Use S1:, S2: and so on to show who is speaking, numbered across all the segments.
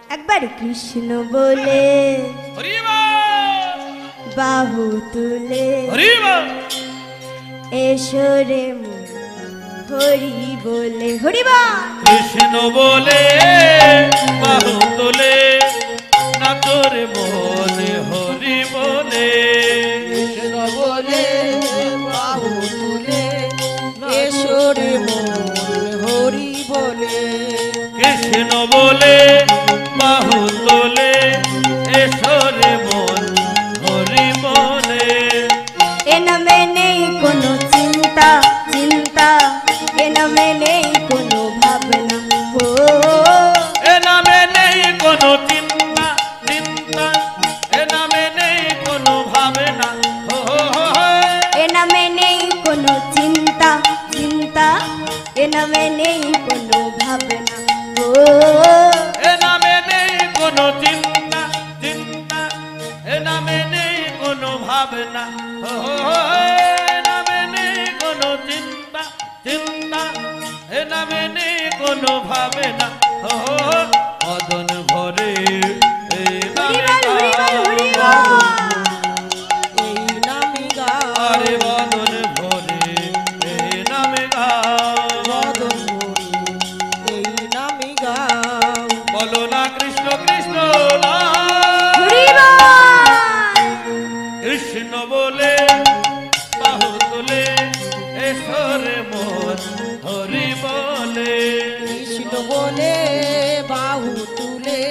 S1: একবার কৃষ্ণ বলে বাহু তুলে এসরে হরি বলে হরিবা
S2: কৃষ্ণ বলে বাহু তুলে নাচরে মনে হরি বলে
S3: কৃষ্ণ বলে বাহু তুলে এসরে মন হরি বলে
S2: কৃষ্ণ বলে বাহু তোলে এসরে মন হরি বলে
S1: এ নামে নেই কোনো চিন্তা চিন্তা এ নামে নেই কোনো ভাবনা ও
S2: এ নামে নেই কোনো চিন্তা চিন্তা এ নামে নেই কোনো ভাবনা
S1: এ নামে নেই কোনো চিন্তা চিন্তা এ নামে নেই কোনো ভাবনা ও
S2: এ নামে নেই কোনো চিন্তা চিন্তা এ নামে নেই কোনো ভাবনা এ নামে নেই কোনো চিন্তা চিন্তা এ নামে নেই কোনো ভাবনা মদন ভরে এই নামে
S3: এই নামি গাও
S2: আরে মদন ভরে এই নামে
S3: মদন হরি এই নামি গাও
S2: বলো না কৃষ্ণ কৃষ্ণ না কৃষ্ণ বলে বাহু তুলে এসরে মন হরি বলে
S3: কৃষ্ণ বলে বাহু তুলে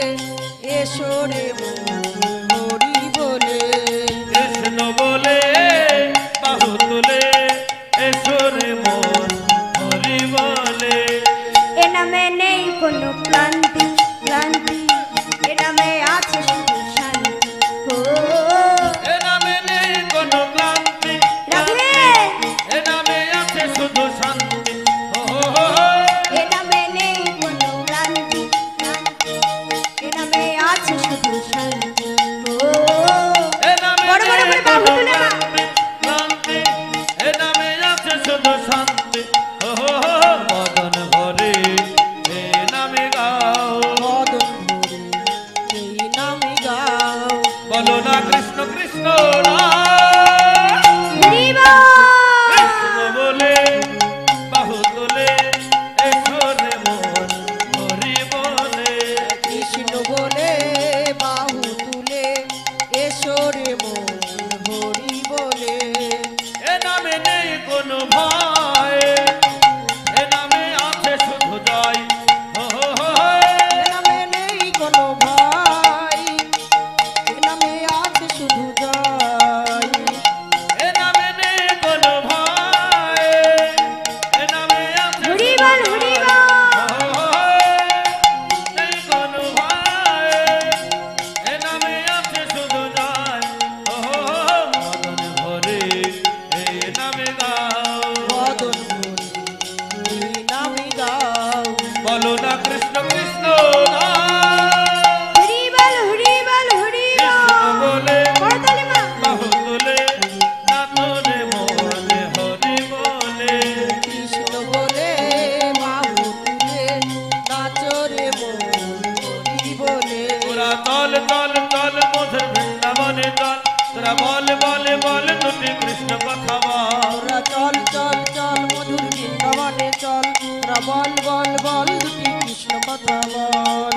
S3: এসরে মন হরি বলে
S2: কৃষ্ণ বলে বাহু তুলে এসরে মন হরি বলে
S1: এ নামে নেই কোনো ক্লান্তি ক্লান্তি এ নামে আছে শুধু শান্তি ও
S2: এ নামে নেই কোনো ক্লান্তি
S1: রাখলে
S2: এ নামে আছে শুধু শান্তি
S1: এ নামে নেই কোনো ক্লান্তি ক্লান্তি এ নামে আছে শুধু শান্তি ও
S2: এ নামে
S1: বড় বড় করে বাহু তুলে না।
S2: ক্লান্তি এ নামে আছে শুধু শান্তি মদন ভরে এ নামে গাও
S3: মদন হরি এই নামি গাও
S2: বলো না কৃষ্ণ কৃষ্ণ না
S1: হরিবা
S2: কৃষ্ণ বলে বাহু তোলে এসরে মন হরি বলে
S3: কৃষ্ণ বলে বাহু তুলে এসরে মন হরি বলে
S2: এ নামে নেই কোনো ভয় এ নামে আছে শুধু জয়
S3: এ নামে নেই কোনো ভয় এ নামে আছে শুধু জয়
S2: এ নামে নেই কোনো ভয় এ নামে আছে
S1: হরিবল হরিবল
S2: নেই কোনো ভয় এ নামে আছে শুধু জয় মদন ভরে এই নামে গাও
S3: মদন হরি এই নামি গাও
S2: বলো না কৃষ্ণ কৃষ্ণ না
S1: হরিবল হরিবল
S2: কৃষ্ণ
S1: হরিবল
S2: বলে
S1: করতালি মা
S2: বাহু তোলে নাচরে মনে হরি বলে
S3: কৃষ্ণ বলে বাহু তুলে নাচরে মন হরি বলে
S2: তোরা চল চল চল মধুর বৃন্দাবনে চল তোরা বল বলে বল দুটি কৃষ্ণ কথা বল
S3: তোরা চল চল চল মধুর বৃন্দাবনে চল তোরা বল বল বল দুটি কৃষ্ণ কথা বল